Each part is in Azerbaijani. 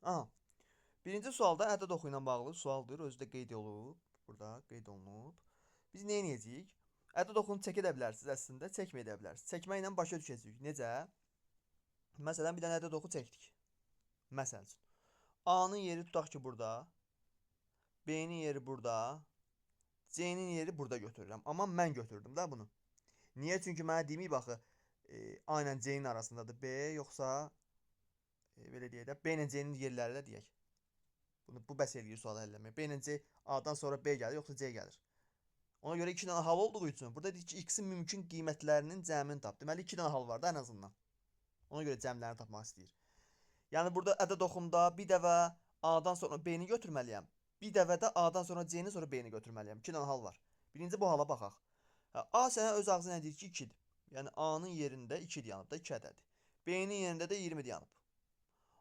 Aha. Birinci sualda ədəd oxu ilə bağlı sualdır. Özü də qeyd olunub. Burada qeyd olunub. Biz nə edəcəyik? Ədəd oxunu çəkə də bilərsiniz əslində, çəkməyə də bilərsiniz. Çəkməklə başa düşəcəyik. Necə? Məsələn, bir dənə ədəd oxu çəkdik. Məsəl üçün. A-nın yeri tutaq ki, burada. B-nin yeri burada. C-nin yeri burada götürürəm. Amma mən götürdüm də bunu. Niyə? Çünki mənə deməyib axı, A ilə C-nin arasındadır B, yoxsa belə deyək də, B ilə C-nin yerləri də deyək. Bu bəs eləyir sualı həll etməyə. B ilə C A-dan sonra B gəlir, yoxsa C gəlir. Ona görə 2 dənə hal olduğu üçün burada deyir ki, x-in mümkün qiymətlərinin cəmini tap. Deməli 2 dənə hal var da ən azından. Ona görə cəmlərini tapmaq istəyir. Yəni burada ədəd oxumda bir dəfə A-dan sonra B-ni götürməliyəm. Bir dəfə də A-dan sonra C-ni, sonra B-ni götürməliyəm. 2 dənə hal var. Birinci bu hala baxaq. A sənə öz ağzı ilə deyir ki, 2-dir. Yəni A-nın yerində 2 yanıb da 2 ədədi. B-nin yerində də 20 yanıb.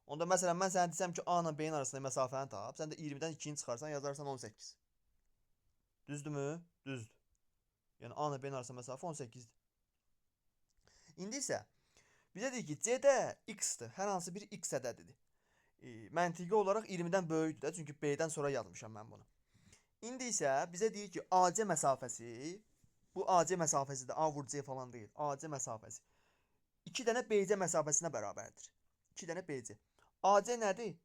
Onda məsələn mən sənə desəm ki, A ilə B-nin arasında məsafəni tap, sən də 20-dən 2-ni çıxarsan, yazarsan 18. Düzdürmü? Düzdür. Yəni A ilə B-nin arasında məsafə 18-dir. İndi isə bizə deyir ki, C-də x-dir. Hər hansı bir x ədədidir. Məntiqi olaraq 20-dən böyükdür də, çünki B-dən sonra yazmışam mən bunu. İndi isə bizə deyir ki, AC məsafəsi, bu AC məsafəsidir, A vur C falan deyil. AC məsafəsi 2 dənə BC məsafəsinə bərabərdir. 2 dənə BC. AC nədir?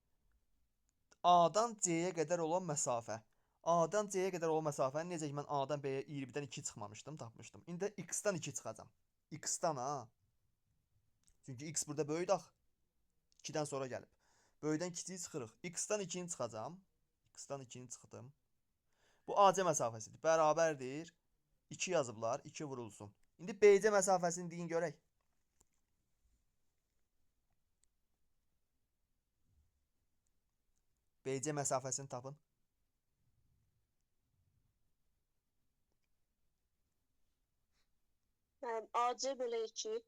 A-dan C-yə qədər olan məsafə. A-dan C-yə qədər olan məsafəni necə ki, mən A-dan B-yə 20-dən 2 çıxmamışdım, tapmışdım. İndi x-dan 2 çıxacam. X-dan ha. Çünki x burada böyükdür. 2-dən sonra gəlib. Böyükdən kiçiyi çıxırıq. X-dan 2-ni çıxacam. X-dan 2-ni çıxdım. Bu AC məsafəsidir. Bərabərdir. 2 yazıblar. 2 vurulsun. İndi BC məsafəsini deyin görək. BC məsafəsini tapın. AC bölü 2.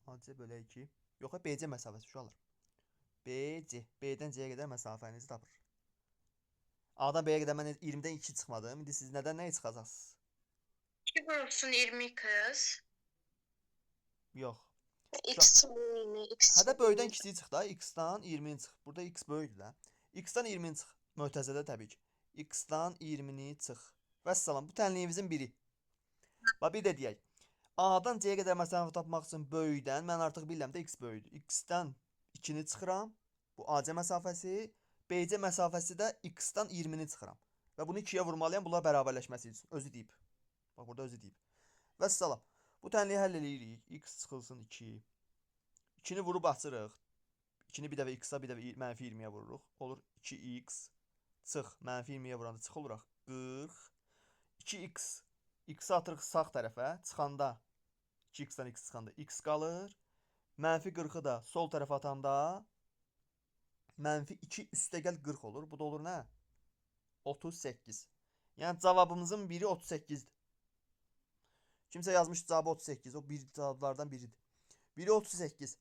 AC bölü 2. Yox, BC məsafəsi uşaqlar. BC. B-dən C-yə qədər məsafənizi tapır. A-dan B-yə qədər mən 20-dən 2 çıxmadım. İndi siz nədən nəyə çıxacaqsınız? 2 vurulsun 20 kız. Yox. X çarpı x Hədə çarpı böyükdən kiçiyi çıx da. X-dan 20-ni çıx. Burada x böyükdür də. X-dan 20-ni çıx. Mötəzədə təbii ki. X-dan 20-ni çıx. Vəssalam. Bu tənliyimizin biri. Bax bir də deyək. A-dan C-yə qədər məsafə tapmaq üçün böyükdən mən artıq bilirəm də x böyükdür. X-dan 2-ni çıxıram. Bu AC məsafəsi. BC məsafəsi də x-dan 20-ni çıxıram. Və bunu 2-yə vurmalıyam. Bunlar bərabərləşməsi üçün. Özü deyib. Bax burada özü deyib. Vəssalam. Bu tənliyi həll eləyirik. X çıxılsın 2. 2-ni vurub açırıq. 2-ni bir dəfə x-a, bir dəfə mənfi 20-yə vururuq. Olur 2x çıx. Mənfi 20-yə vuranda çıx oluraq 40. 2x. X-i atırıq sağ tərəfə. Çıxanda 2x-dan x çıxanda x qalır. Mənfi 40-ı da sol tərəfə atanda mənfi 2 üstəgəl 40 olur. Bu da olur nə? 38. Yəni cavabımızın biri 38-dir. Kimsə yazmış cavabı 38. O bir cavablardan biridir. Biri 38.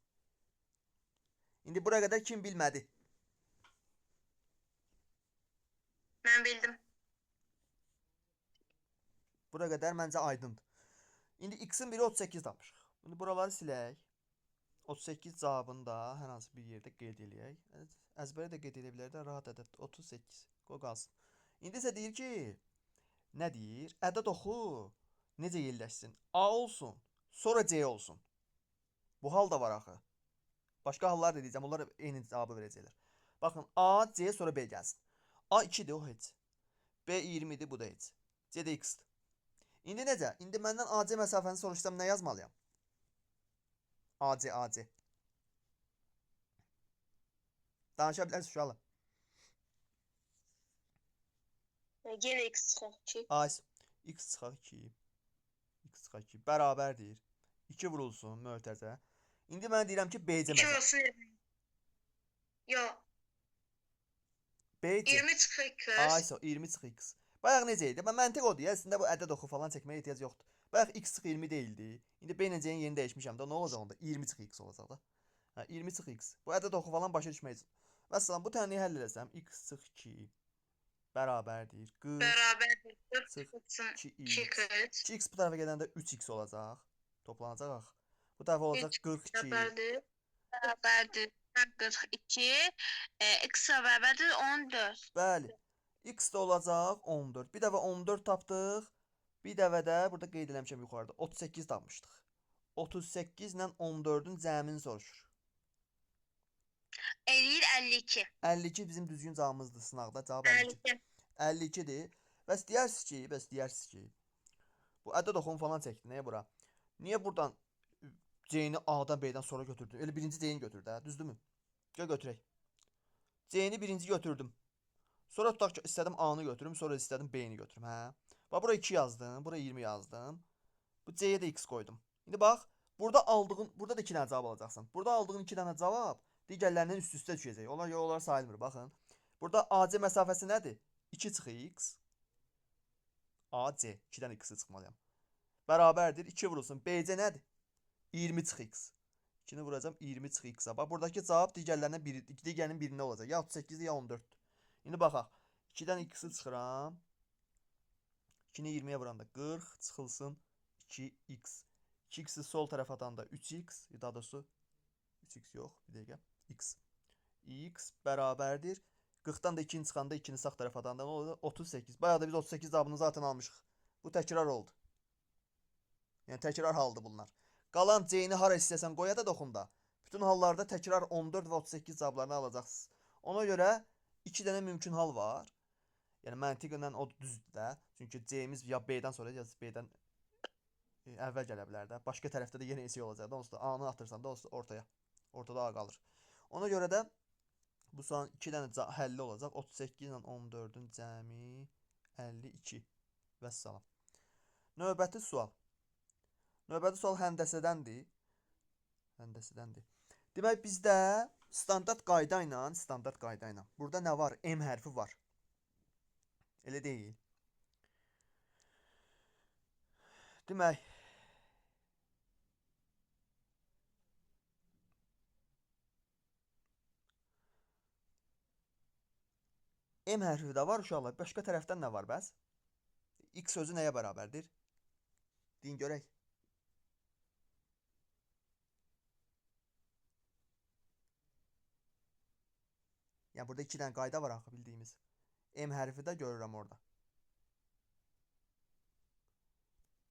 İndi buraya qədər kim bilmədi? Ben bildim. Buraya qədər məncə aydındır. İndi x-in biri 38 tapmışıq. İndi buraları silək. 38 cavabını da hər hansı bir yerdə qeyd eləyək. Əzbərə də qeyd edə bilərik də rahat ədəd 38. Qoy qalsın. İndi isə deyir ki, nə deyir? Ədəd oxu necə yerləşsin? A olsun, sonra C olsun. Bu hal da var axı. Başqa hallar da deyəcəm, onlar eyni cavabı verəcəklər. Baxın, A, C, sonra B gəlsin. A 2-dir, o heç. B 20-dir, bu da heç. C də x-dir. İndi necə? İndi məndən AC məsafəni soruşsam nə yazmalıyam? AC, AC. Danışa bilərsiniz uşaqlar. Gene x çıxaq 2. As x çıxaq 2. X çıxaq 2 bərabərdir. 2 vurulsun mötəzə. İndi mən deyirəm ki, BC 2 məsafə. vurulsun 20. Yo. BC. 20 çıxıq kız. Ay, 20 çıxıq x. Bayaq necə idi? Mən məntiq odur ya. Əslində bu ədəd oxu falan çəkməyə ehtiyac yoxdur. Bayaq x çıxıq 20 deyildi. İndi B ilə C-nin yerini dəyişmişəm də. Nə olacaq onda? 20 çıxıq x olacaq da. Hə, 20 çıxıq x. Bu ədəd oxu falan başa düşmək üçün. Vəssalam, bu tənliyi həll eləsəm x çıxıq 2 bərabərdir 40 Beraber çıx 2 2x. kız. 2x bu tərəfə gedəndə 3x olacaq. Toplanacaq. Bu tərəfə olacaq 42. Beraberdir. bərabərdir 42. X bərabərdir 14. Bəli. X də olacaq 14. Bir dəfə 14 tapdıq. Bir dəfə də burada qeyd eləmişəm yuxarıda 38 tapmışdıq. 38 ilə 14-ün cəmini soruşur. Eləyir 52. 52 bizim düzgün cavabımızdır sınaqda. Cavab 52. 52. 52-dir. Bəs deyərsiniz ki, bu ədəd oxum falan çəkdi. Nəyə bura? Niyə buradan C-ni A-dan B-dən sonra götürdün? Elə birinci C-ni götür də, düzdürmü? Götürək. C-ni birinci götürdüm. Sonra tutaq ki, istədim A-nı götürüm, sonra istədim B-ni götürüm, hə? Bax, bura 2 yazdım, bura 20 yazdım. Bu C-yə də X qoydum. İndi bax, burada da 2 dənə cavab alacaqsan. Burada aldığın 2 dənə cavab digərlərindən üst-üstə düşəcək. Onlar sayılmır, baxın. Burada AC məsafəsi nədir? 2 çıx X. AC, 2 dənə X-i çıxmalıyam. Bərabərdir, 2 vurulsun. BC nədir? 20 çıx X. 2-ni vuracam, 20 çıx X-a. Bax, buradakı cavab digərinin birində olacaq. Ya 38-dir, ya 14-dür. İndi baxaq. 2-dən X-i çıxıram. 2-ni 20-yə vuranda 40 çıxılsın 2x. 2x'i sol tərəfə atanda 3x, daha doğrusu 3x yox, bir dəqiqə. X. X bərabərdir. 40-dan da 2-ni çıxanda 2-ni sağ tərəfə atanda nə oldu? 38. Bayağı da biz 38 cavabını zaten almışıq. Bu təkrar oldu. Yəni təkrar haldır bunlar. Qalan C-ni hara istəsən qoya da doxunda. Bütün hallarda təkrar 14 və 38 cavablarını alacaqsınız. Ona görə 2 dənə mümkün hal var. Yəni məntiqlə o düzdür də. Çünki C-miz ya B-dən sonra ya B-dən əvvəl gələ bilər də. Başqa tərəfdə də yenə AC olacaq da. Onsuz da A-nı atırsan da ortaya. Ortada A qalır. Ona görə də bu sualın 2 dənə həlli olacaq. 38 ilə 14-ün cəmi 52. Vəssalam. Növbəti sual. Növbəti sual həndəsədəndir. Demək bizdə standart qayda ilə burada nə var? M hərfi var. Elə deyil. Demək M hərfi də var uşaqlar. Başqa tərəfdən nə var bəs? X sözü nəyə bərabərdir? Deyin görək. Yəni burada 2 dənə qayda var axı bildiyimiz. M hərfi də görürəm orada.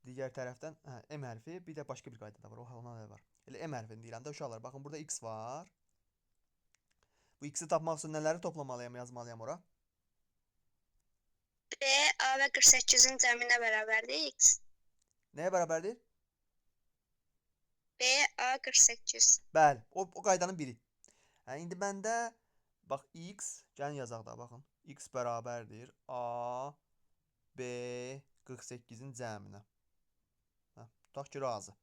Digər tərəfdən M hərfi, bir də başqa bir qayda da var. Ona nə var? Elə M hərfini deyirəm də uşaqlar. Baxın burada X var. Bu X-i tapmaq üçün nələri toplamalıyam, yazmalıyam ora? B, A və 48-in cəminə bərabərdir X. Nəyə bərabərdir? B, A 48. Bəli, o qaydanın biri. Hə, indi məndə bax X, gəlin yazaq da baxın. X bərabərdir A, B 48-in cəminə. Hə, tutaq ki, razı.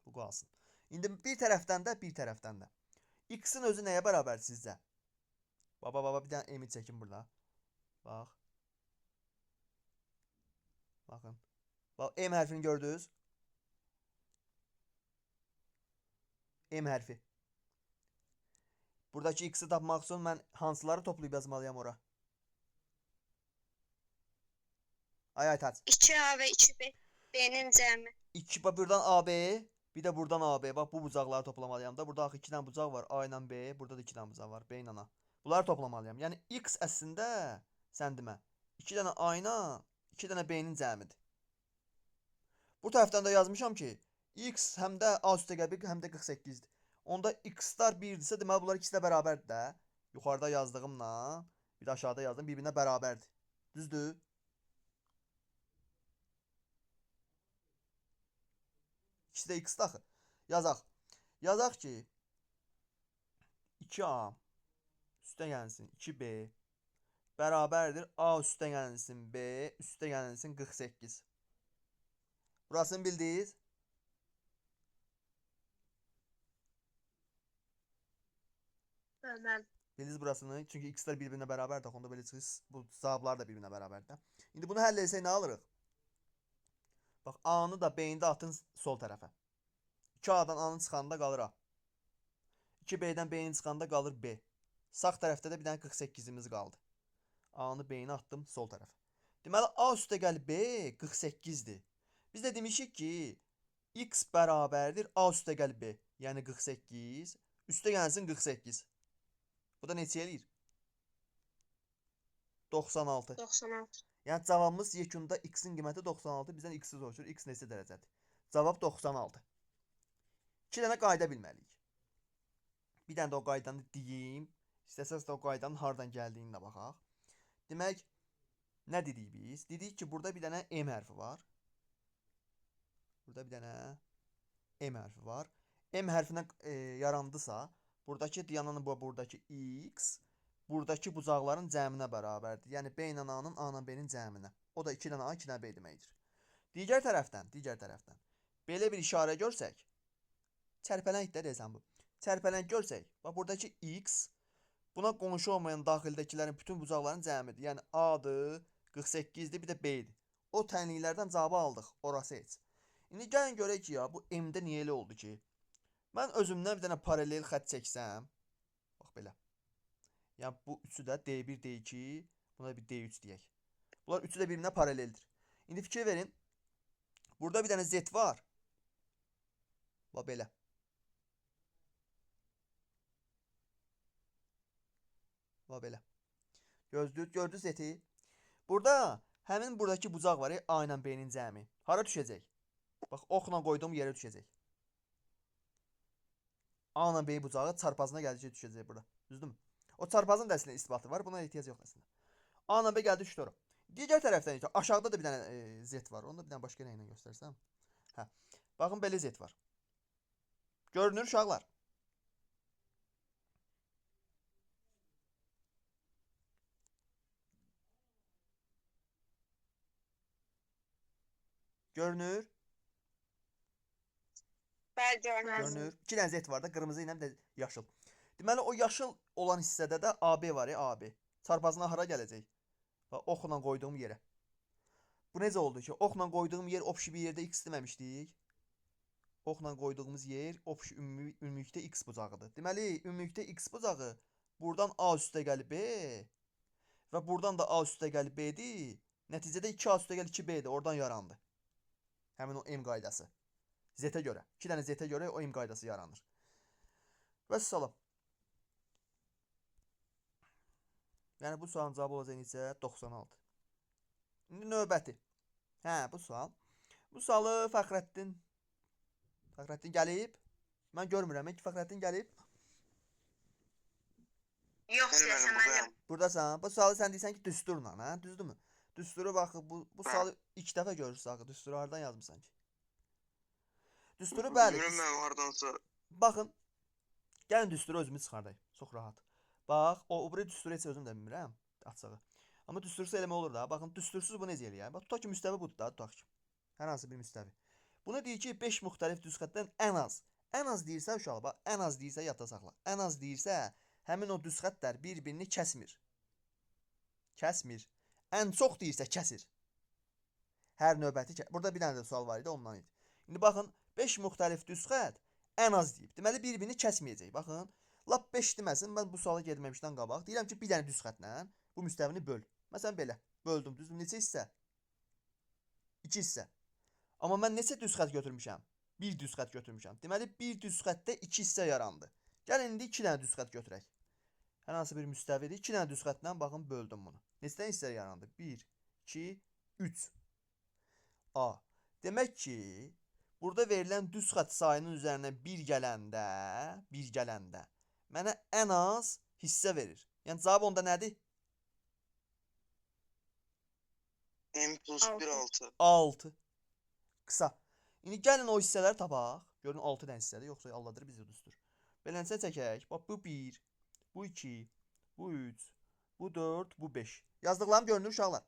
Bu qalsın. İndi bir tərəfdən də. X-in özü nəyə bərabər sizcə? Baba, bir dənə M-i çəkin burada. Bax. Baxın. Bax, M hərfini gördünüz? M hərfi. Buradakı X-i tapmaq üçün mən hansıları toplayıb yazmalıyam ora? Ay taç. 2A və 2B. B-nin cəmi. 2 buradan AB, bir də buradan AB. Bax bu bucaqları toplamalıyam da. Burada axı 2 dənə bucaq var. A ilə B, burada da 2 dənə bucaq var. B ilə A. Bunları toplamalıyam. Yəni X əslində sən demə. 2 dənə A ilə 2 dənə B-nin cəmidir. Bu tərəfdən də yazmışam ki, X həm də A üstə gəlib, həm də 48-dir. Onda X-lar 1-dirsə, deməli bunlar ikisi də bərabərdir də. Yuxarıda yazdığımla, bir də aşağıda yazdım, bir-birinə bərabərdir. Düzdür? İkisi də X-dir axı. Yazaq ki, 2A üstə gəlsin 2B bərabərdir A üstə gəlsin B üstə gəlsin 48. Burasını bildiniz? Bildiniz burasını. Çünki X-lər bir-birinə bərabərdir. Onda belə çıxır. Bu cavablar da bir-birinə bərabərdir. İndi bunu həll etsək nə alırıq? Bax, A-nı da B-ni də atın sol tərəfə. 2A-dan A-nın çıxanda qalır A. 2B-dən B-nin çıxanda qalır B. Sağ tərəfdə də bir dənə 48-imiz qaldı. A-nı B-ni atdım sol tərəfə. Deməli, A üstə gəl B 48-dir. Biz də demişik ki, X bərabərdir A üstə gəl B. Yəni 48. Üstə gəlsin 48. Bu da neçə eləyir? 96. 96. Yəni cavabımız yekunda x-in qiyməti 96. Bizdən x-i soruşur. X neçə dərəcədir? Cavab 96. 2 dənə qayda bilməliyik. Bir dənə də o qaydanı deyim. İstəsəz də o qaydanın hardan gəldiyini də baxaq. Demək, nə dedik biz? Dedik ki, burada bir dənə M hərfi var. Burada bir dənə M hərfi var. M hərfinə yarandısa, buradakı dayanan buradakı x, buradakı bucaqların cəminə bərabərdir. Yəni B ilə A-nın, A ilə B-nin cəminə. O da 2 dənə A, 2 dənə B deməkdir. Digər tərəfdən belə bir işarə görsək, çərpələng də desəm bu. Çərpələng görsək, bax buradakı x buna qonşu olmayan daxildəkilərin bütün bucaqların cəmidir. Yəni A-dır, 48-dir, bir də B-dir. O tənliklərdən cavabı aldıq. Orası heç. İndi gəlin görək ki, ya bu M-də niyə elə oldu ki? Mən özümdən bir dənə paralel xətt çəksəm, bax belə. Yəni bu üçü də D1, D2, buna bir D3 deyək. Bunlar üçü də bir-birinə paraleldir. İndi fikir verin. Burada bir dənə Z var. Bax belə. Bax belə. Gördünüz Z-i? Burada həmin buradakı bucaq var, A ilə B-nin cəmi. Hara düşəcək? Bax, oxla qoyduğum yerə düşəcək. A ilə B bucağı çarpazına gəldikcə düşəcək burada. Düzdürmü? O çarpazın da əslində isbatı var. Buna ehtiyac yox əslində. A ilə B gəldi düşdü ora. Digər tərəfdən isə aşağıda da bir dənə Z var. Onu da bir dənə başqa nə ilə göstərsəm. Hə. Baxın belə Z var. Görünür uşaqlar. Görünür. Bəli, görünür. Görünür. 2 dənə Z var da, qırmızı ilə də yaşıl. Deməli o yaşıl olan hissədə də AB var, AB. Çarpazına hara gələcək? Bax, oxla qoyduğum yerə. Bu necə oldu ki? Oxla qoyduğum yer opşi bir yerdə x deməmişdik. Oxla qoyduğumuz yer opşi ümumilikdə x bucağıdır. Deməli, ümumilikdə x bucağı buradan A üstə gəlib B və buradan da A üstə gəlib B'dir. Nəticədə 2A üstə gəlib 2B'dir. Oradan yarandı. Həmin o M qaydası. Z-ə görə. 2 dənə Z-ə görə o M qaydası yaranır. Və salam. Yəni bu sualın cavabı olacaq necə? 96. İndi növbəti. Hə, bu sual. Bu sualı Fəxrəddin gəlib. Mən görmürəm ki, Fəxrəddin gəlib. Yox, deyəsən mənim. Buradasan. Bu sualı sən deyirsən ki, düsturla, hə? Düzdürmü? Düsturu bax, bu sualı ilk dəfə görürsən axı. Düsturu hardan yazmısan ki? Düsturu bəli. Bilmirəm mən hardansa. Baxın. Gəlin düsturu özümüz çıxardaq. Çox rahat. Bax, o biri düsturu heç özüm də bilmirəm, açığı. Amma düstursuz eləmə olur da. Baxın, düstursuz bu necə eləyir? Bax, tutaq ki, müstəvi budur da, tutaq ki. Hər hansı bir müstəvi. Buna deyir ki, 5 müxtəlif düz xəttdən ən az. Ən az deyirsə uşaq, bax, ən az deyirsə yadda saxla. Ən az deyirsə, həmin o düz xəttlər bir-birini kəsmir. Kəsmir. Ən çox deyirsə kəsir. Hər növbəti burada bir dənə də sual var idi, ondan idi. İndi baxın, 5 müxtəlif düz xətt ən az deyib. Deməli bir-birini kəsməyəcək. Baxın, lap 5 deməsin. Mən bu sualı getməmişdən qabaq deyirəm ki, bir dənə düz xəttlə bu müstəvini böl. Məsələn belə, böldüm, düzdür? Neçə hissə? 2 hissə. Amma mən neçə düz xətt götürmüşəm? 1 düz xətt götürmüşəm. Deməli, bir düz xəttdə 2 hissə yarandı. Gəlin indi 2 dənə düz xətt götürək. Hər hansı bir müstəvidir. 2 dənə düz xəttlə baxın böldüm bunu. Neçə dənə hissə yarandı? 1, 2, 3. A. Demək ki, burada verilən düz xətt sayının üzərinə 1 gələndə mənə ən az hissə verir. Yəni cavab onda nədir? M plus 1 6. 6. Qısa. İndi gəlin o hissələri tapaq. Görün 6 dənə hissədir, yoxsa Allahdır bizi düzdür. Beləncə çəkək. Bax bu 1, bu 2, bu 3, bu 4, bu 5. Yazdıqlarım görünür uşaqlar.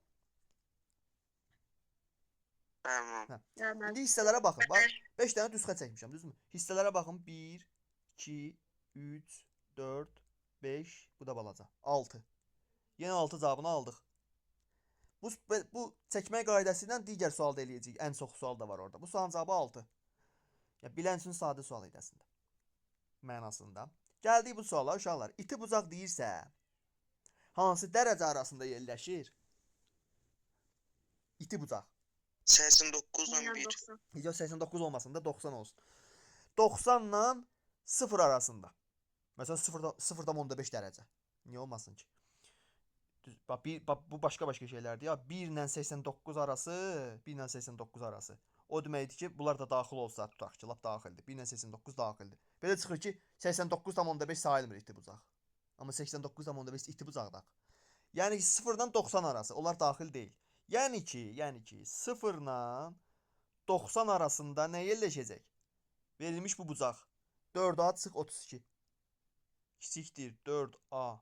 Tamam. İndi hissələrə baxın. Bax 5 dənə düz xətt çəkmişəm, düzdürmü? Hissələrə baxın. 1, 2, 3, 4, 5, bu da balaca. 6. Yenə 6 cavabını aldıq. Bu çəkmək qaydası ilə digər sualda eləyəcəyik. Ən çox sual da var orada. Bu sualın cavabı 6. Ya bilən üçün sadə sual idi əslində. Mənasında. Gəldik bu suala uşaqlar. İti bucaq deyirsə, hansı dərəcə arasında yerləşir? İti bucaq. 89 ilə 1. Yox 89 olmasın da 90 olsun. 90 ilə 0 arasında. Məsələn 0,5 dərəcə. Niyə olmasın ki? Bax, bu başqa şeylərdir ya. 1 ilə 89 arası, 1 ilə 89 arası. O deməkdir ki, bunlar da daxil olsa, tutaq ki, lap daxildir. 1 ilə 89 daxildir. Belə çıxır ki, 89,5 sayılmır iti bucaq. Amma 89,5 iti bucaqdır. Yəni ki, 0-dan 90 arası onlar daxil deyil. Yəni ki, 0 ilə 90 arasında nə yerləşəcək? Verilmiş bu bucaq 4A çıx 32. Kiçikdir 4A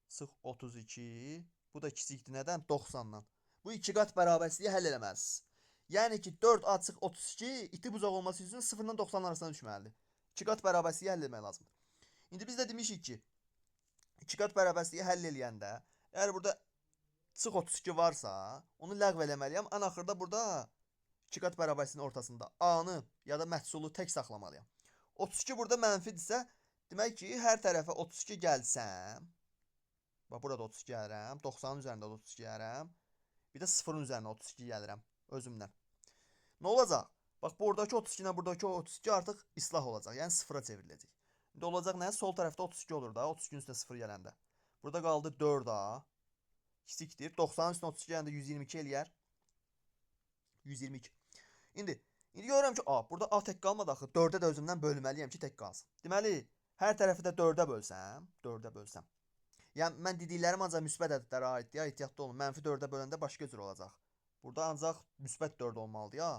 sıx 32. Bu da kiçikdir nədən? 90-dan. Bu iki qat bərabərsizliyi həll eləməlisiniz. Yəni ki 4A çıx 32 iti bucaq olması üçün 0-dan 90 arasına düşməlidir. 2 qat bərabərsizliyi həll etmək lazımdır. İndi biz də demişik ki 2 qat bərabərsizliyi həll eləyəndə əgər burada çıx 32 varsa onu ləğv eləməliyəm. Ən axırda burada 2 qat bərabərsizliyinin ortasında A-nı ya da məhsulu tək saxlamalıyam. 32 burada mənfidirsə demək ki hər tərəfə 32 gəlsəm, bax burada 32 gəlirəm, 90-ın üzərində 32 gəlirəm. Bir də 0-ın üzərinə 32 gəlirəm özümdən. Nə olacaq? Bax buradakı 32 ilə buradakı 32 artıq islah olacaq. Yəni 0-a çevriləcək. İndi olacaq nə? Sol tərəfdə 32 olur da, 32-nin üstünə 0 gələndə. Burada qaldı 4A. Kiçikdir. 90-ın üstünə 32 gələndə 122 eləyər. 122. İndi görürəm ki, burada A tək qalmadı axı. 4-ə də özümdən bölməliyəm ki, tək qalsın. Deməli, hər tərəfi də 4-ə bölsəm. Yəni mən dediklərim ancaq müsbət ədədlərə aiddir, ya ehtiyatlı olun. Mənfi 4-ə böləndə başqa cür olacaq. Burada ancaq müsbət 4 olmalıdır, ya.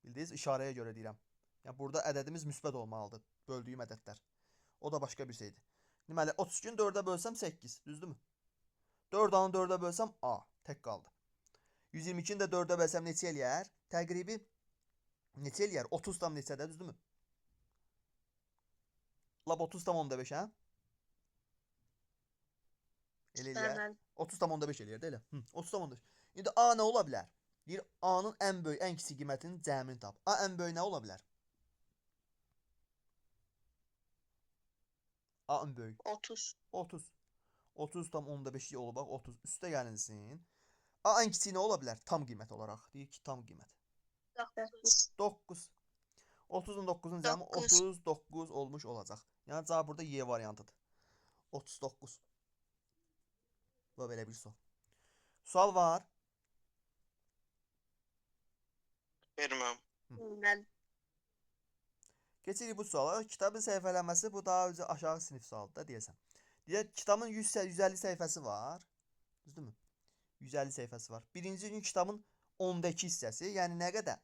Bildiniz, işarəyə görə deyirəm. Yəni burada ədədimiz müsbət olmalıdır, böldüyüm ədədlər. O da başqa bir şeydir. Deməli, 32-ni 4-ə bölsəm 8, düzdürmü? 4A-nı 4-ə bölsəm A, tək qaldı. 122-ni də 4-ə bölsəm neçə eləyər? Təqribi neçə eləyər? 30 tam neçədə, düzdürmü? Lab 30 tam 15, hə? Elə eləyər. 30 tam 15 eləyər də elə. 30 tam 15. İndi A nə ola bilər? Deyir, A-nın ən böyük, ən kiçik qiymətinin cəmini tap. A ən böyük nə ola bilər? A ən böyük. 30. 30. 30 tam 15 olub, bax 30. Üstə gəlinsin. A ən kiçik nə ola bilər? Tam qiymət olaraq. Deyir ki, tam qiymət. 9. 30-un 9-un cəmi 39 olmuş olacaq. Yəni cavab burada Y variantıdır. 39. Bu belə bir sual. Sual var. Verməm. Keçirik bu suala. Kitabın səhifələnməsi bu daha öncə aşağı sinif sualıdır da deyəsən. Deyək, kitabın 150 səhifəsi var. Düzdürmü? 150 səhifəsi var. Birinci gün kitabın 10-dakı hissəsi, yəni nə qədər?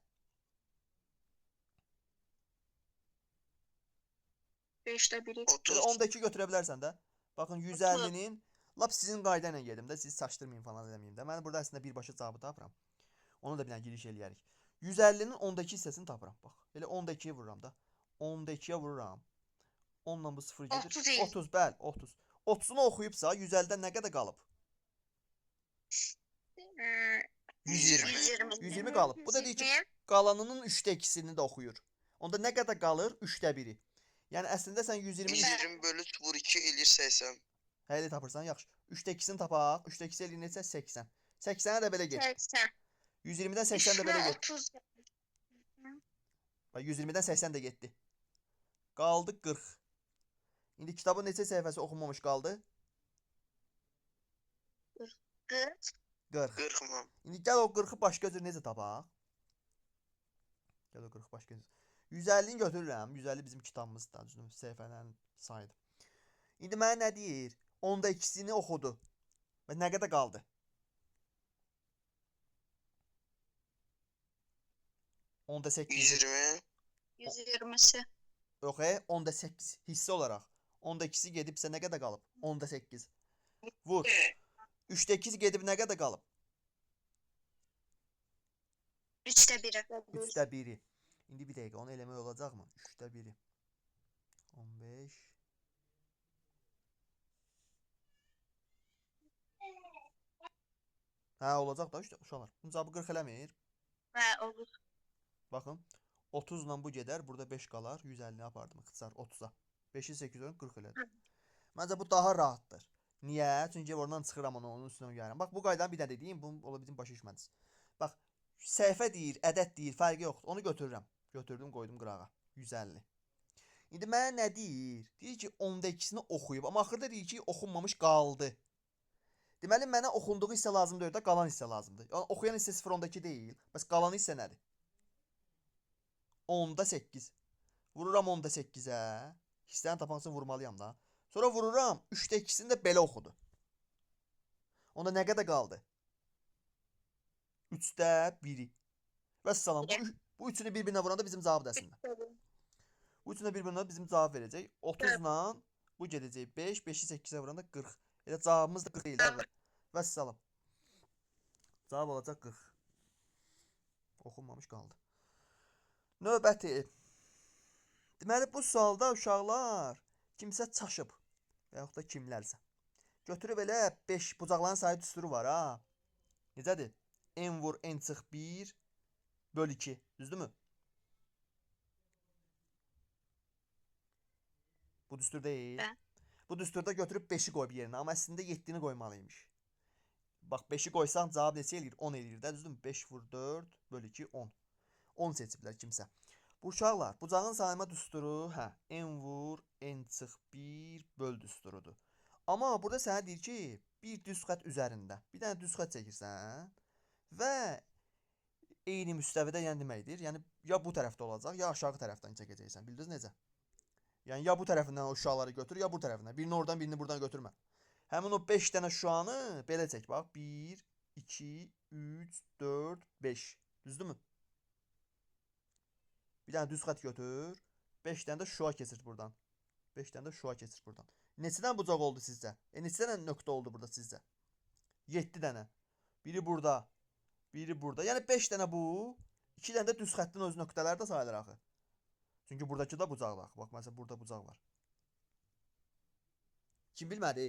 5-də 1. 30. 10-dakı götürə bilərsən də. Baxın 150-nin lap sizin qayda ilə gedim də, sizi çaşdırmayın falan eləməyim də. Mən burada əslində birbaşa cavabı tapıram. Onu da bilən giriş eləyərik. 150-nin 10-dakı hissəsini tapıram. Bax, elə 10-dakıya vururam da. 10-dakıya vururam. 10-la bu 0 gedir. 30. 30, bəli, 30. 30-unu oxuyubsa 150-dən nə qədər qalıb? 120. 120 qalıb. Bu da deyir ki, qalanının 3də 2-sini də oxuyur. Onda nə qədər qalır? 3də 1-i. Yəni əslində sən 120 120 bölü 2 eləyir 80. Hə, elə tapırsan, yaxşı. 3də 2-sini tapaq. 3də 2-si eləyir neçə? 80. 80-ə də belə get. 80. 120-dən 80 də belə get. 30. Bax 120-dən 80 də getdi. Qaldı 40. İndi kitabın neçə səhifəsi oxunmamış qaldı? 40. 40. 40 mı? İndi gəl o 40-ı başqa cür necə tapaq? Gəl o 40 başqa cür. 150-ni götürürəm. 150 bizim kitabımızdır, düzdürmü? Səhifələrin sayıdır. İndi mənə nə deyir? 10-da 2-sini oxudu. Və nə qədər qaldı? 10-da 8. 120. 120'si. Yox, 10-da 8 hissə olaraq. 10-da 2-si gedibsə nə qədər qalıb? 10-da 8. Vur. 3-də 2-si gedib nə qədər qalıb? 3'də 1'i. 3-də 1-i. İndi bir dəqiqə, onu eləmək olacaqmı? 3-də 1-i. 15. Hə, olacaq da uşaqlar. Bunun cavabı 40 eləmir. Hə, olur. Baxın. 30 ilə bu gedər. Burada 5 qalar. 150-ni apardım ixtisar 30-a. 5-i 8 olun 40 elədim. Məncə bu daha rahatdır. Niyə? Çünki oradan çıxıram onun üstünə gəlirəm. Bax bu qaydanı bir də dediyim, bu ola bizim başa düşmədiniz. Bax, səhifə deyir, ədəd deyir, fərqi yoxdur. Onu götürürəm. Götürdüm, qoydum qırağa. 150. İndi mənə nə deyir? Deyir ki, 10-da 2-sini oxuyub, amma axırda deyir ki, oxunmamış qaldı. Deməli, mənə oxunduğu hissə lazım deyil də, qalan hissə lazımdır. Yəni, oxuyan hissə 0-10-dakı deyil. Bəs qalan hissə nədir? 10-da 8. Vururam 10-da 8-ə. Hissəni tapansın vurmalıyam da. Sonra vururam 3-də 2-sini də belə oxudu. Onda nə qədər qaldı? 3-də 1-i. Vəssalam. Bu üçünü bir-birinə vuranda bizim cavab dəsində. Bu üçünü bir-birinə bizim cavab verəcək. 30 ilə bu gedəcək 5, 5-i 8-ə vuranda 40. Elə cavabımız da 40 deyil. Vəssalam. Cavab olacaq 40. Oxunmamış qaldı. Növbəti. Deməli, bu sualda uşaqlar kimsə çaşıb. Və yaxud da kimlərsə. Götürüb elə 5 bucaqların sayı düsturu var ha. Necədir? N vur N çıx 1 böl 2. Düzdürmü? Bu düstur deyil. Bu düsturda götürüb 5-i qoyub yerinə. Amma əslində 7-ni qoymalıymış. Bax 5-i qoysan cavab neçə eləyir? 10 eləyir də. Düzdürmü? 5 vur 4 böl 2 10. 10 seçiblər kimsə. Bu uşaqlar bucağın sayma düsturu N vur N çıx 1 böl düsturudur. Amma burada sənə deyir ki, bir düz xət üzərində bir dənə düz xət çəkirsən və eyni müstəvidə yəni deməkdir. Yəni ya bu tərəfdə olacaq, ya aşağı tərəfdən çəkəcəksən. Bildiniz necə? Yəni ya bu tərəfindən o şüaları götür, ya bu tərəfindən. Birini oradan, birini buradan götürmə. Həmin o 5 dənə şüanı belə çək bax. 1 2 3 4 5. Düzdürmü? Bir dənə düz xət götür. 5 dənə də şua keçir buradan. 5 dənə də şua keçir buradan. Neçə dənə bucaq oldu sizcə? Neçə dənə nöqtə oldu burada sizcə? 7 dənə. Biri burada, biri burada. Yəni 5 dənə bu, 2 dənə də düz xəttin öz nöqtələri də sayılır axı. Çünki buradakı da bucaq var. Bax, məsələn, burada bucaq var. Kim bilmədi?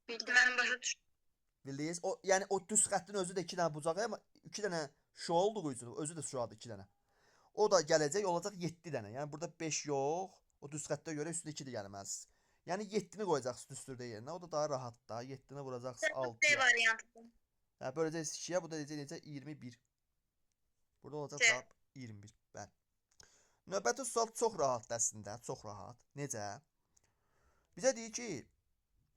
Bildim, mən başa düşdüm. Bildiniz? Yəni o düz xəttin özü də 2 dənə bucaq, amma 2 dənə şua olduğu üçün özü də şuadır 2 dənə. O da gələcək, olacaq 7 dənə. Yəni burada 5 yox. O düz xəttə görə üstündə 2 də gəlməz. Yəni 7-ni qoyacaqsınız düsturda yerinə. O da daha rahat da. 7-ni vuracaqsınız 6-ya. D variantı. Hə, böləcəksiniz 2-yə, bu da necə 21. Burada olacaq cavab 21. Bəli. Növbəti sual çox rahatdır əslində, çox rahat. Necə? Bizə deyir ki,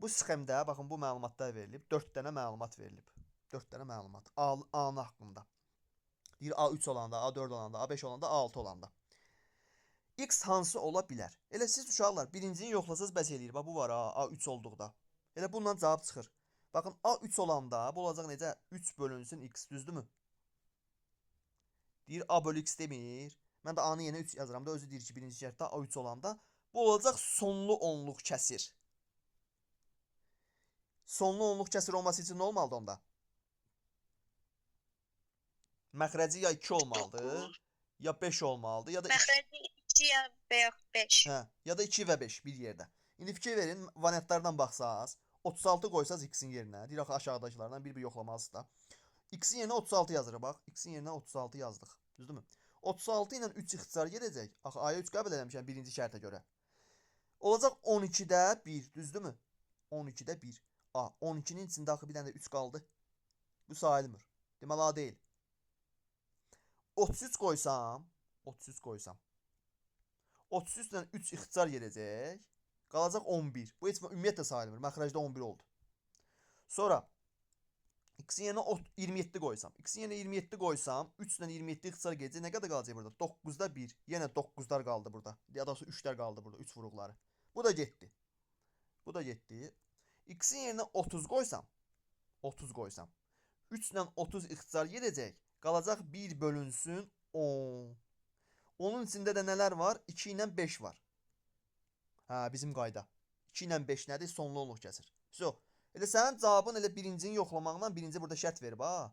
bu sxemdə, baxın bu məlumatlar verilib, 4 dənə məlumat verilib. 4 dənə məlumat A-nın haqqında. Deyir A3 olanda, A4 olanda, A5 olanda, A6 olanda. X hansı ola bilər? Elə siz uşaqlar birincini yoxlasaz bəs eləyir. Bax bu var ha, A3 olduqda. Elə bundan cavab çıxır. Baxın A3 olanda bu olacaq necə? 3 bölünsün X, düzdürmü? Deyir A bölü X demir. Mən də A-nı yenə 3 yazıram da, özü deyir ki, birinci şərtdə A3 olanda bu olacaq sonlu onluq kəsir. Sonlu onluq kəsir olması üçün nə olmalıdır onda? Məxrəci ya 2 olmalıdır, ya 5 olmalıdır, ya da Məxrəci 2 ya və ya 5. hə, ya da 2 və 5 bir yerdə. İndi fikir verin, variantlardan baxsaz, 36 qoysaz X-in yerinə, deyir axı aşağıdakılardan bir-bir yoxlamalısınız da. X-in yerinə 36 yazırıq bax. X-in yerinə 36 yazdıq. Düzdürmü? 36 ilə 3 ixtisar gedəcək. Axı A-ya 3 qəbul eləmişəm birinci şərtə görə. Olacaq 12-də 1, düzdürmü? 12-də 1. A, 12-nin içində axı bir dənə də 3 qaldı. Bu sayılmır. Deməli A deyil. 33 qoysam, 33 qoysam. 33 ilə 3 ixtisar gedəcək. Qalacaq 11. Bu heç ümumiyyətlə sayılmır. Məxrəcdə 11 oldu. Sonra X-in yerinə 27 qoysam. X-in yerinə 27 qoysam, 3 ilə 27 ixtisar gedəcək. Nə qədər qalacaq burada? 9-da 1. Yenə 9-lar qaldı burada. Ya da 3-lər qaldı burada. 3 vuruqları. Bu da getdi. Bu da getdi. X-in yerinə 30 qoysam, 30 qoysam. 3 ilə 30 ixtisar gedəcək. Qalacaq 1 bölünsün 10. Onun içində də nələr var? 2 ilə 5 var. Hə, bizim qayda. 2 ilə 5 nədir? Sonlu onluq kəsir. So, elə sənin cavabın elə birincini yoxlamaqla birinci burada şərt verib ha.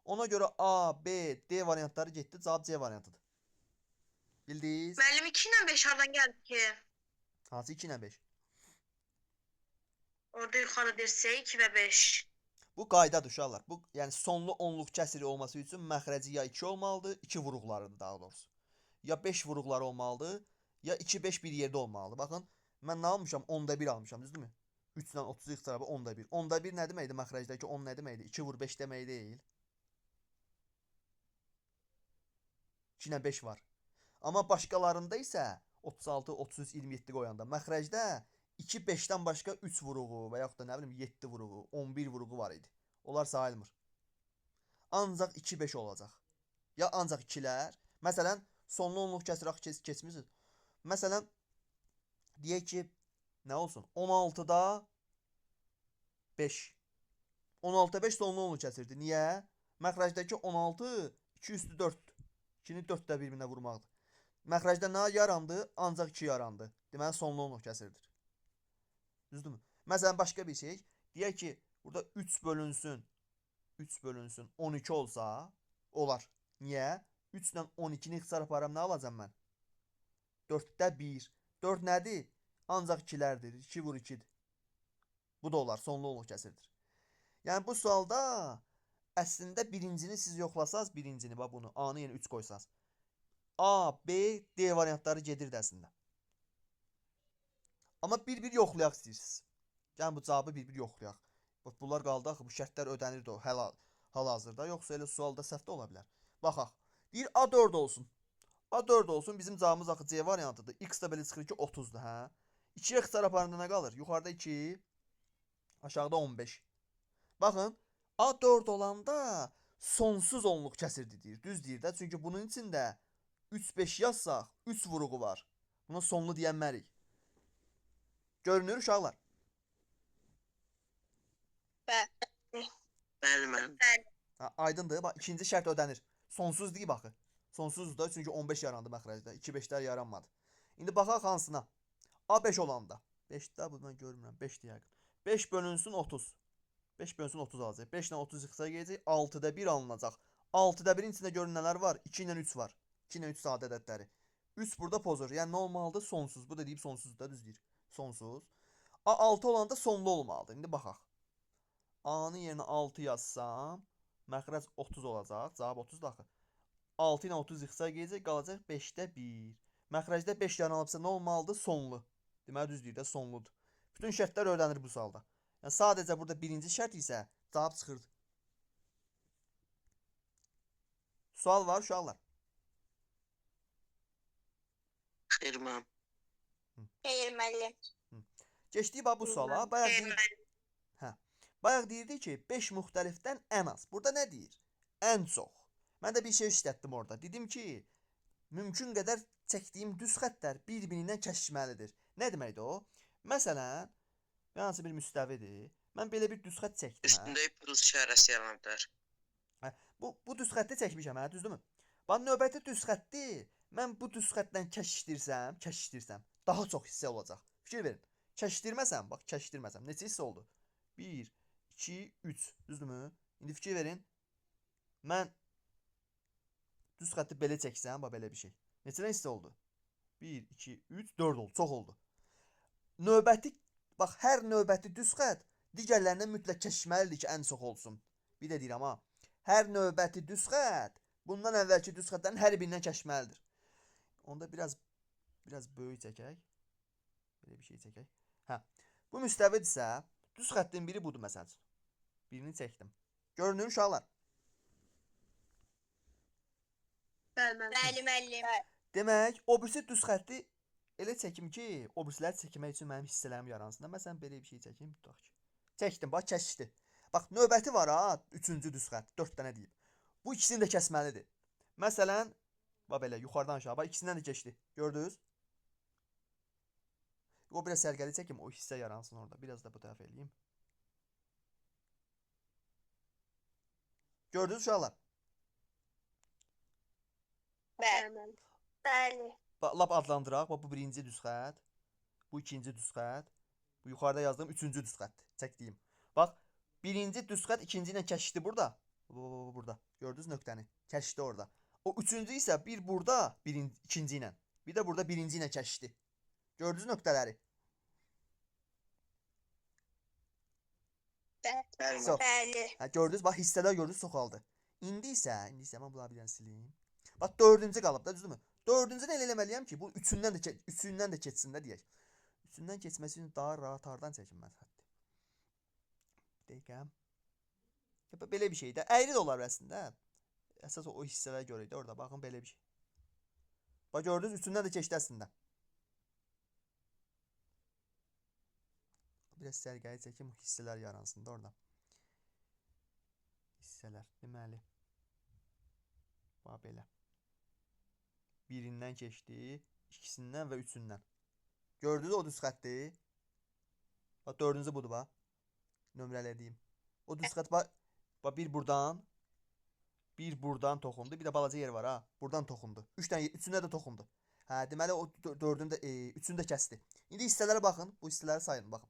Ona görə A, B, D variantları getdi. Cavab C variantıdır. Bildiniz? Müəllim 2 ilə 5 hardan gəldi ki? Hansı 2 ilə 5? Orada yuxarı dersək 2 və 5. Bu qaydadır uşaqlar. Bu yəni sonlu onluq kəsiri olması üçün məxrəci ya 2 olmalıdır, 2 vuruqlarıdır daha doğrusu. Ya 5 vuruqları olmalıdır, ya 2 5 bir yerdə olmalıdır. Baxın, mən nə almışam? 10-da 1 almışam, düzdürmü? 3 ilə 30 ixtisarı 10-da 1. 10-da 1 nə deməkdir məxrəcdəki 10 nə deməkdir? 2 vur 5 demək deyil. 2 ilə 5 var. Amma başqalarında isə 36, 33, 27 qoyanda məxrəcdə 2 5-dən başqa 3 vuruğu və yaxud da nə bilim 7 vuruğu, 11 vuruğu var idi. Onlar sayılmır. Ancaq 2 5 olacaq. Ya ancaq 2-lər. Məsələn, sonlu onluq kəsir axı keçmisiniz. Məsələn, deyək ki, nə olsun? 16-da 5. 16-da 5 sonlu onluq kəsirdi. Niyə? Məxrəcdəki 16 2 üstü 4. 2-ni 4-də bir-birinə vurmaqdır. Məxrəcdə nə yarandı? Ancaq 2 yarandı. Deməli, sonlu onluq kəsirdir. Düzdürmü? Məsələn, başqa bir şey. Deyək ki, burada 3 bölünsün 12 olsa, olar. Niyə? 3 ilə 12-ni ixtisar aparam, nə alacam mən? 4-də 1. 4 nədir? Ancaq 2-lərdir. 2 vur 2-dir. Bu da olar. Sonlu onluq kəsirdir. Yəni, bu sualda əslində birincini siz yoxlasaz, birincini, bax bunu, A-nı yenə 3 qoysaz. A, B, D variantları gedirdi əslində. Amma bir-bir yoxlayaq istəyirsiniz. Yəni, bu cavabı bir-bir yoxlayaq. Bunlar qaldı axı, bu şərtlər ödənirdi o hal-hazırda, yoxsa elə sualda səhv də ola bilər. Baxaq. Deyir A4 olsun. A4 olsun, bizim cavabımız axı C variantıdır. X da belə çıxır ki, 30-dur, hə? 2-yə ixtisar aparanda nə qalır? Yuxarıda 2, aşağıda 15. Baxın, A4 olanda sonsuz onluq kəsirdi deyir. Düz deyir də, çünki bunun içində 3-5 yazsaq, 3 vuruğu var. Buna sonlu deyənmərik. Görünür uşaqlar. Bəli, mənim. Ha, aydındır. Bax, ikinci şərt ödənir. Sonsuz deyib axı. Sonsuzdur da, çünki 15 yarandı məxrəcdə. 2-5-lər yaranmadı. İndi baxaq hansına. A5 olanda. 5-də bunu mən görmürəm. 5-dir yəqin. 5 bölünsün 30. 5 bölünsün 30 alacaq. 5 ilə 30 ixtisar gələcək. 6-da 1 alınacaq. 6-da 1-in içində görün nələr var? 2 ilə 3 var. 2 ilə 3 sadə ədədləri. 3 burada pozur. Yəni nə olmalıdır? Sonsuz. Bu da deyib sonsuzdur da, düz deyir. Sonsuz. A6 olanda sonlu olmalıdır. İndi baxaq. A-nın yerinə 6 yazsam, məxrəc 30 olacaq. Cavab 30-dur axı. 6 ilə 30 ixtisar gələcək, qalacaq 5-də 1. Məxrəcdə 5 yaranıbsa nə olmalıdır? Sonlu. Deməli düz deyir də, sonludur. Bütün şərtlər öyrənir bu sualda. Yəni sadəcə burada birinci şərt isə cavab çıxırdı. Sual var uşaqlar. Xeyr, mənim. Xeyr, müəllim. Keçdik bax bu suala. Bayaq deyirdi ki, 5 müxtəlifdən ən az. Burada nə deyir? Ən çox. Mən də bir şey işlətdim orada. Dedim ki, mümkün qədər çəkdiyim düz xəttlər bir-birindən kəsişməlidir. Nə deməkdir o? Məsələn, hansı bir müstəvidir. Mən belə bir düz xətt çəkdim. Üstündə plus işarəsi yaranır bilər. Bu düz xətti çəkmişəm, hə, düzdürmü? Bax, növbəti düz xətti mən bu düz xəttdən kəsişdirsəm, daha çox hissə olacaq. Fikir verin. Kəsişdirməsəm, bax, kəsişdirməsəm, neçə hissə oldu? 1, 2, 3, düzdürmü? İndi fikir verin. Mən düz xətti belə çəksəm, bax, belə bir şey. Neçə hissə oldu? 1, 2, 3, 4 oldu, çox oldu. Növbəti, bax, hər növbəti düz xətt digərlərindən mütləq kəsişməlidir ki, ən çox olsun. Bir də deyirəm, ha. Hər növbəti düz xətt bundan əvvəlki düz xəttlərin hər birindən kəsişməlidir. Onda biraz böyük çəkək. Belə bir şey çəkək. Hə. Bu müstəvidirsə, düz xəttin biri budur məsəl üçün. Birini çəkdim. Görünür uşaqlar. Bəli, müəllim. Demək, o birisi düz xətti elə çəkim ki, o birisləri çəkmək üçün mənim hissələrim yaransın. Məsələn, belə bir şey çəkim, tutaq ki. Çəkdim, bax, kəsişdi. Bax, növbəti var ha, 3-cü düz xətt, 4 dənə deyib. Bu ikisini də kəsməlidir. Məsələn, bax belə, yuxarıdan aşağı, bax, ikisindən də keçdi. Gördünüz? O biraz sərgəli çəkim, o hissə yaransın orada. Biraz da bu tərəf eləyim. Gördünüz uşaqlar? Bəli. Lap adlandıraq. Bax, bu birinci düz xətt. Bu ikinci düz xətt. Bu yuxarıda yazdığım üçüncü düz xətt. Çəkdiyim. Bax, birinci düz xətt ikinci ilə kəsişdi burada. Burada. Gördünüz nöqtəni? Kəsişdi orada. O üçüncü isə bir burada, ikinci ilə. Bir də burada birinci ilə kəsişdi. Gördünüz nöqtələri? Bəli. Hə, gördünüz? Bax, hissələr gördünüz, çoxaldı. İndi isə mən bunları bir dənə sileyim. Bax, dördüncü qalıb da, düzdürmü? Dördüncü nə eləməliyəm ki, bu üçündən də keçsin də deyək. Üçündən keçməsi üçün daha rahat hardan çəkim mən xətti? Bir dəqiqəm. Belə bir şey də. Əyri də olar əslində. Əsas o hissələrə görə idi orada. Baxın, belə bir şey. Bax gördünüz, üçündən də keçdi əslində. Biraz sərgəli çəkim, hissələr yaransın da orada. Hissələr, deməli. Bax belə. Birindən keçdi, ikisindən və üçündən. Gördünüz o düz xətdir. Bax dördüncü budur bax. Nömrələdiyim. O düz xətt bax bir buradan, bir buradan toxundu. Bir də balaca yer var ha. Buradan toxundu. 3 dənə, üçündə də toxundu. Hə, deməli o dördünü də, üçünü də kəsdi. İndi hissələrə baxın. Bu hissələri sayın, baxın.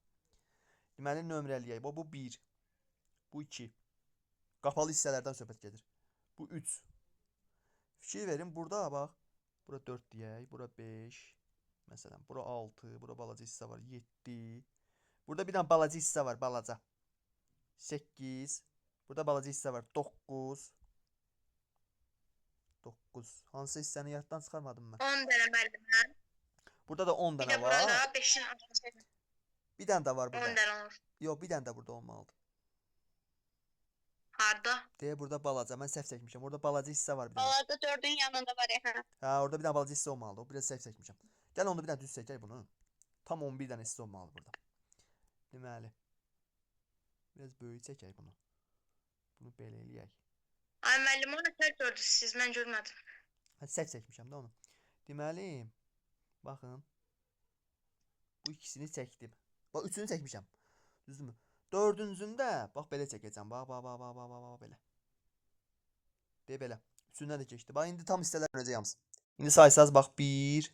Deməli nömrələyək. Bu 1. Bu 2. Qapalı hissələrdən söhbət gedir. Bu 3. Fikir verin, burada bax. Bura 4 deyək, bura 5. Məsələn, bura 6, bura balaca hissə var, 7. Burada bir dənə balaca hissə var, balaca. 8. Burada balaca hissə var, 9. 9. Hansı hissəni yaddan çıxarmadım mən? 10 dənə müəllim. Burada da 10 Bir dənə də burada var. 5'in altı. Bir dənə də var 10 burada. dənə olur. Yox, bir dənə də burada olmalıdır. Harda? Deyə burada balaca, mən səhv çəkmişəm. Orada balaca hissə var bir dənə. Onlarda 4'ün yanında var ya. Hə, orada bir dənə balaca hissə olmalıdır. O biraz səhv çəkmişəm. Gəl onu bir dənə düz çəkək bunu. Tam 11 dənə hissə olmalıdır burada. Deməli. Biraz böyük çəkək bunu. Bunu belə eləyək. Ay müəllim, o nə gördünüz siz? Mən görmədim. Hə, səhv çəkmişəm də onu. Deməli, baxın. Bu ikisini çəkdim. Bax, üçünü çəkmişəm. Düzdürmü? Dördüncündə, bax belə çəkəcəm. Bax, belə. Deyə belə. Üçündən də keçdi. Bax, indi tam hissələr görəcək hamısı. İndi saysanız, bax, 1,